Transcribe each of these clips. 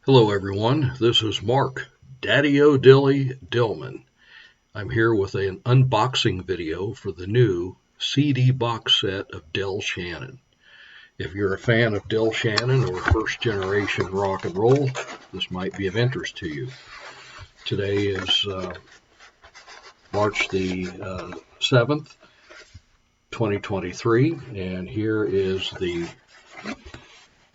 Hello everyone, this is Mark, Daddy-O Dilly Dillman. I'm here with an unboxing video for the new CD box set of Del Shannon. If you're a fan of Del Shannon or first generation rock and roll, this might be of interest to you. Today is March the 7th, 2023, and here is the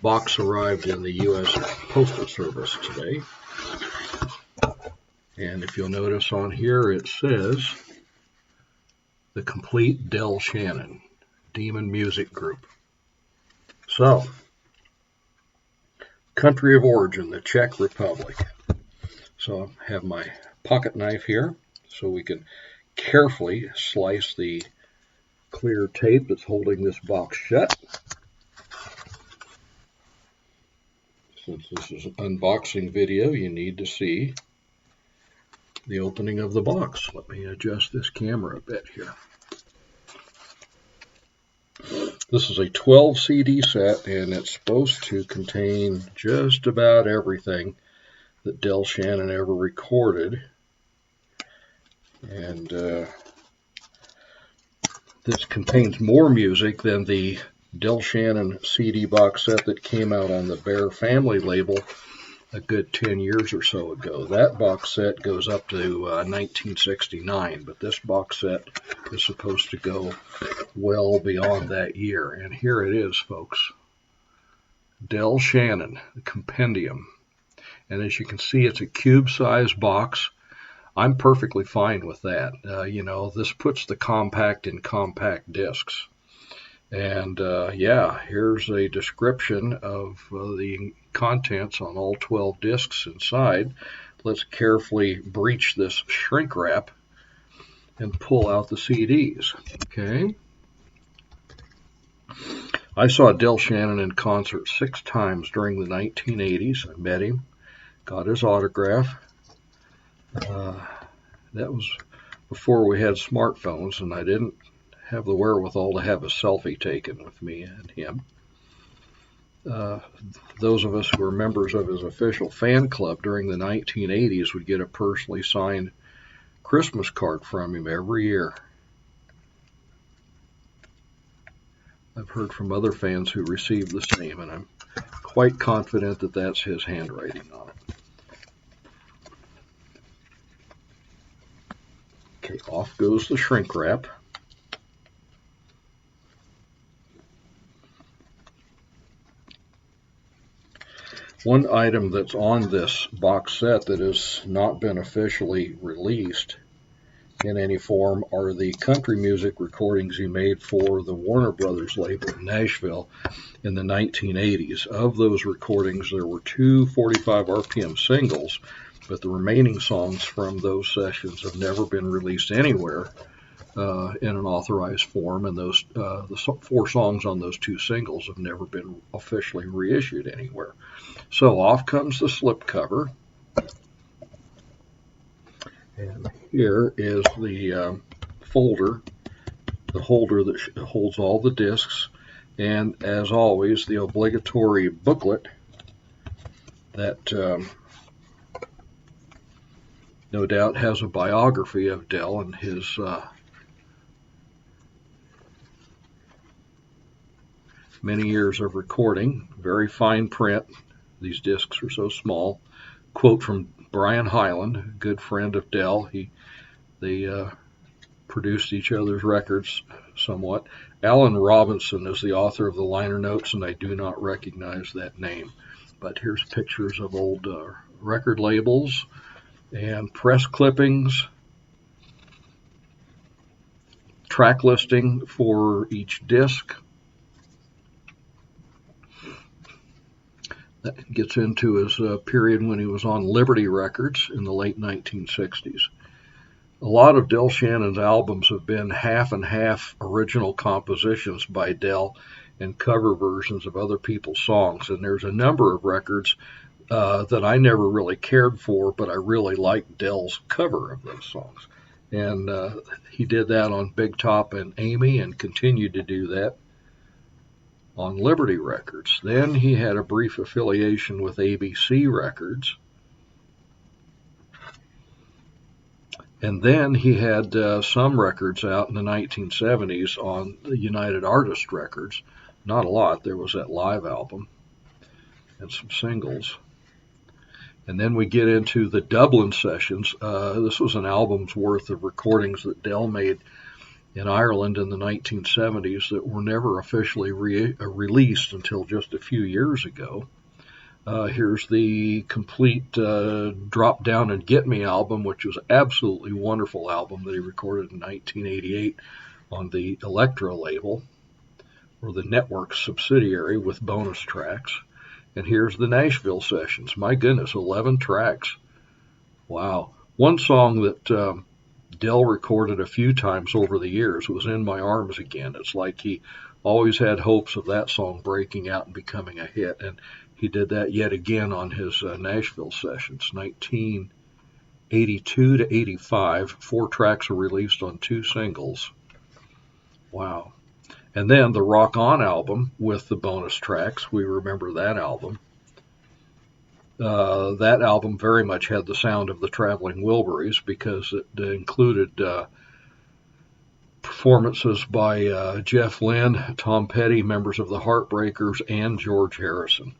box arrived in the U.S. Postal Service today. And if you'll notice on here, it says the complete Del Shannon Demon Music Group. So, country of origin, the Czech Republic. So I have my pocket knife here so we can carefully slice the clear tape that's holding this box shut. Since this is an unboxing video, you need to see the opening of the box. Let me adjust this camera a bit here. This is a 12 CD set, and it's supposed to contain just about everything that Del Shannon ever recorded. And this contains more music than the Del Shannon CD box set that came out on the Bear Family label a good 10 years or so ago. That box set goes up to 1969, but this box set is supposed to go well beyond that year. And here it is, folks. Del Shannon, the Compendium. And as you can see, it's a cube-sized box. I'm perfectly fine with that. This puts the compact in compact discs. And here's a description of the contents on all 12 discs inside. Let's carefully breach this shrink wrap and pull out the CDs. Okay. I saw Del Shannon in concert 6 times during the 1980s. I met him, got his autograph. That was before we had smartphones, and I didn't have the wherewithal to have a selfie taken with me and him. Those of us who were members of his official fan club during the 1980s would get a personally signed Christmas card from him every year. I've heard from other fans who received the same, and I'm quite confident that that's his handwriting on it. Okay, off goes the shrink wrap. One item that's on this box set that has not been officially released in any form are the country music recordings he made for the Warner Brothers label in Nashville in the 1980s. Of those recordings, there were 2 45 RPM singles, but the remaining songs from those sessions have never been released anywhere in an authorized form, and the 4 songs on those 2 singles have never been officially reissued anywhere. So off comes the slipcover, and here is the folder, the holder that holds all the discs, and as always, the obligatory booklet that no doubt has a biography of Del and his many years of recording. Very fine print. These discs are so small. Quote from Brian Hyland, a good friend of Del. They produced each other's records somewhat. Alan Robinson is the author of the liner notes, and I do not recognize that name. But here's pictures of old record labels and press clippings, track listing for each disc. That gets into his period when he was on Liberty Records in the late 1960s. A lot of Del Shannon's albums have been half and half original compositions by Del and cover versions of other people's songs. And there's a number of records that I never really cared for, but I really liked Del's cover of those songs. And he did that on Big Top and Amy and continued to do that. on Liberty Records. Then he had a brief affiliation with ABC Records. And then he had some records out in the 1970s on the United Artists Records. Not a lot. There was that live album and some singles. And then we get into the Dublin sessions. This was an album's worth of recordings that Del made in Ireland in the 1970s that were never officially released until just a few years ago. Here's the complete Drop Down and Get Me album, which was an absolutely wonderful album that he recorded in 1988 on the Elektra label, or the Network subsidiary, with bonus tracks. And here's the Nashville sessions. My goodness, 11 tracks. Wow. One song that Del recorded a few times over the years was In My Arms Again. It's like he always had hopes of that song breaking out and becoming a hit, and he did that yet again on his Nashville sessions. 1982 to 85, 4 tracks were released on 2 singles. Wow. And then the Rock On album with the bonus tracks. We remember that album. That album very much had the sound of the Traveling Wilburys because it included performances by Jeff Lynne, Tom Petty, members of the Heartbreakers, and George Harrison.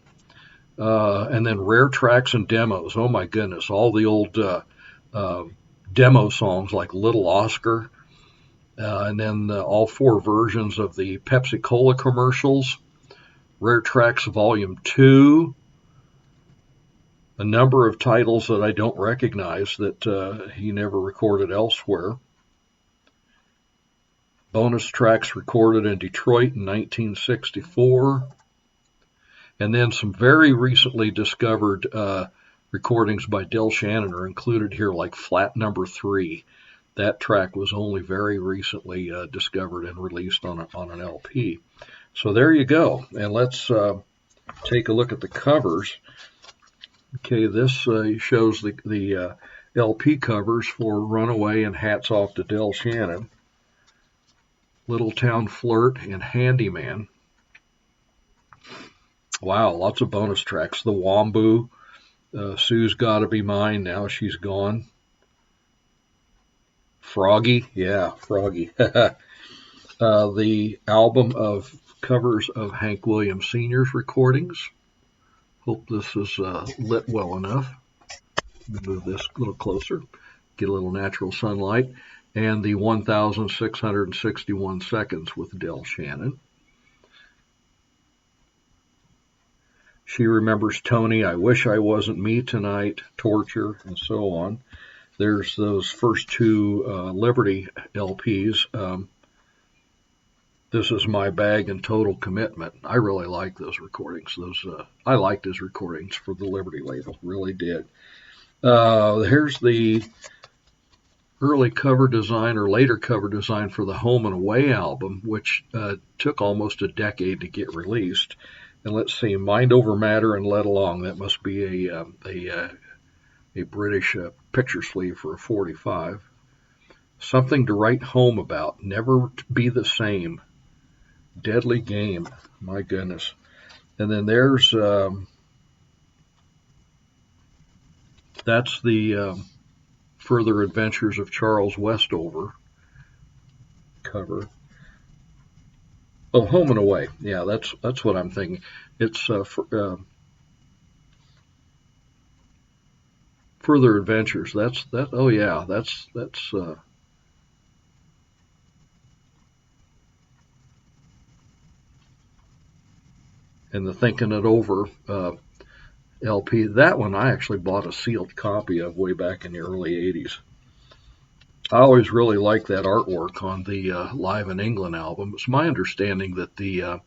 And then rare tracks and demos. Oh my goodness, all the old demo songs like Little Oscar, and then all 4 versions of the Pepsi Cola commercials, Rare Tracks Volume 2, a number of titles that I don't recognize that he never recorded elsewhere, bonus tracks recorded in Detroit in 1964, and then some very recently discovered recordings by Del Shannon are included here, like Flat Number 3. That track was only very recently discovered and released on an LP. So there you go. And let's take a look at the covers. Okay, this shows the LP covers for Runaway and Hats Off to Del Shannon, Little Town Flirt, and Handyman. Wow, lots of bonus tracks. The Wamboo, Sue's Gotta Be Mine, Now She's Gone. Froggy, yeah, Froggy. The album of covers of Hank Williams Sr.'s recordings. Hope this is lit well enough. Move this a little closer, get a little natural sunlight. And the 1,661 Seconds with Del Shannon. She Remembers Tony, I Wish I Wasn't Me Tonight, Torture, and so on. There's those first 2 Liberty LPs. This Is My Bag and Total Commitment. I really like those recordings. I liked his recordings for the Liberty label, really did. Here's the early cover design or later cover design for the Home and Away album, which took almost a decade to get released. And let's see, Mind Over Matter and Let Along. That must be a British picture sleeve for a 45. Something to Write Home About. Never Be the Same. Deadly Game. My goodness. And then there's that's the Further Adventures of Charles Westover cover. Oh, Home and Away. Yeah, that's what I'm thinking. It's Further Adventures. That's that. Oh yeah, that's. And the Thinking It Over LP. That one I actually bought a sealed copy of way back in the early 80s. I always really liked that artwork on the Live in England album. It's my understanding that the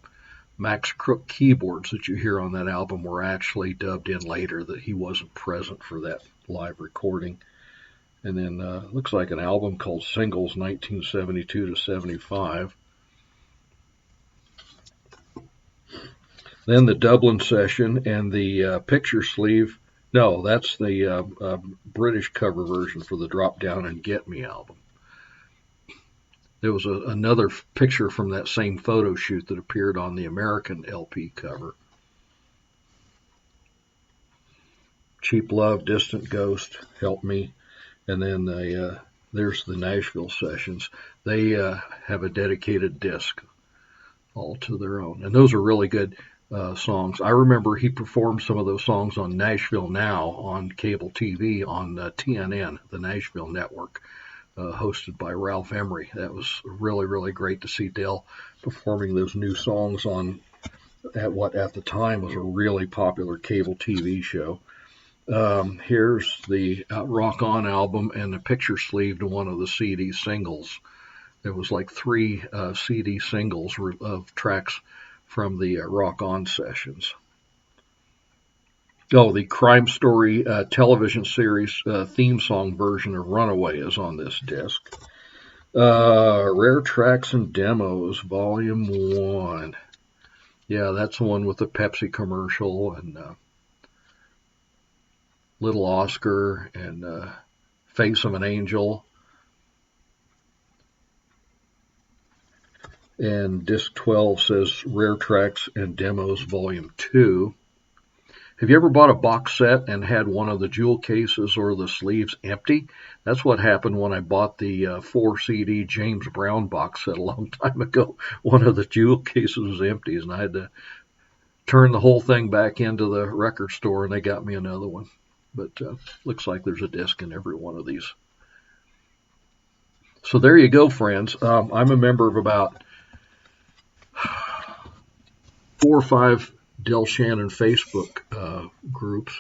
Max Crook keyboards that you hear on that album were actually dubbed in later, that he wasn't present for that live recording. And then looks like an album called Singles 1972 to 75. Then the Dublin session and the picture sleeve. No, that's the British cover version for the Drop Down and Get Me album. There was another picture from that same photo shoot that appeared on the American LP cover. Cheap Love, Distant Ghost, Help Me, and then there's the Nashville sessions. They have a dedicated disc all to their own, and those are really good songs. I remember he performed some of those songs on Nashville Now on cable TV on TNN, the Nashville network, hosted by Ralph Emery. That was really, really great to see Dale performing those new songs on what at the time was a really popular cable TV show. Here's the Rock On album and the picture sleeve to one of the CD singles. There was like 3 CD singles of tracks from the Rock On sessions. Oh, the Crime Story television series theme song version of Runaway is on this disc. Rare Tracks and Demos, Volume 1. Yeah, that's the one with the Pepsi commercial and Little Oscar and Face of an Angel. And disc 12 says Rare Tracks and Demos Volume 2. Have you ever bought a box set and had one of the jewel cases or the sleeves empty? That's what happened when I bought the 4 CD James Brown box set a long time ago. One of the jewel cases was empty, and I had to turn the whole thing back into the record store, and they got me another one. But looks like there's a disc in every one of these. So there you go, friends. I'm a member of about 4 or 5 Del Shannon Facebook groups,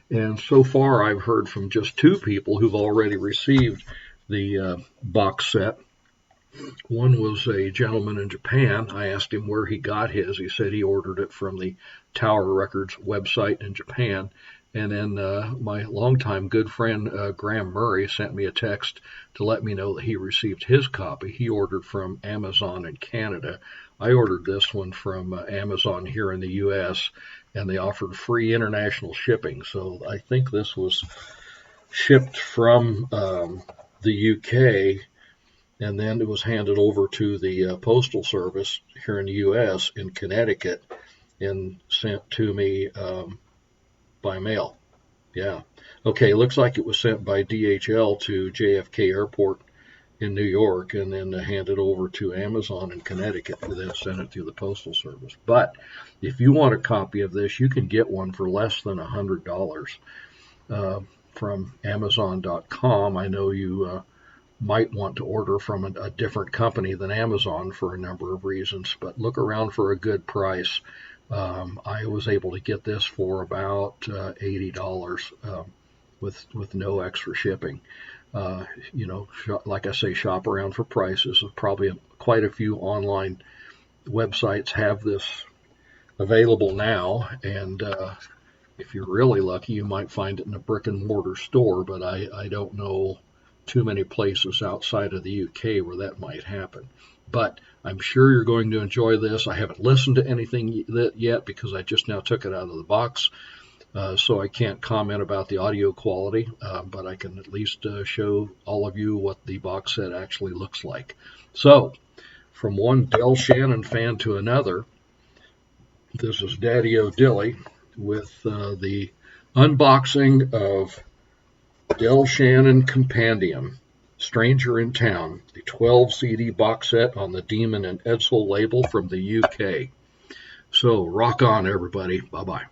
and so far I've heard from just 2 people who've already received the box set. One was a gentleman in Japan. I asked him where he got his. He said he ordered it from the Tower Records website in Japan. And then my longtime good friend Graham Murray sent me a text to let me know that he received his copy. He ordered from Amazon in Canada. I ordered this one from Amazon here in the U.S., and they offered free international shipping. So I think this was shipped from the U.K., and then it was handed over to the Postal Service here in the U.S. in Connecticut and sent to me by mail. Yeah. Okay, looks like it was sent by DHL to JFK Airport in New York and then handed over to Amazon in Connecticut, who then sent it through the Postal Service. But if you want a copy of this, you can get one for less than $100 from Amazon.com. I know you might want to order from a different company than Amazon for a number of reasons, but look around for a good price. I was able to get this for about $80 with no extra shipping. Like I say, shop around for prices. Probably quite a few online websites have this available now, and if you're really lucky, you might find it in a brick and mortar store, but I don't know too many places outside of the UK where that might happen. But I'm sure you're going to enjoy this. I haven't listened to anything yet because I just now took it out of the box, so I can't comment about the audio quality, but I can at least show all of you what the box set actually looks like. So, from one Del Shannon fan to another, this is Daddy O'Dilly with the unboxing of Del Shannon Compendium, Stranger in Town, the 12 CD box set on the Demon and Edsel label from the UK. So rock on, everybody. Bye-bye.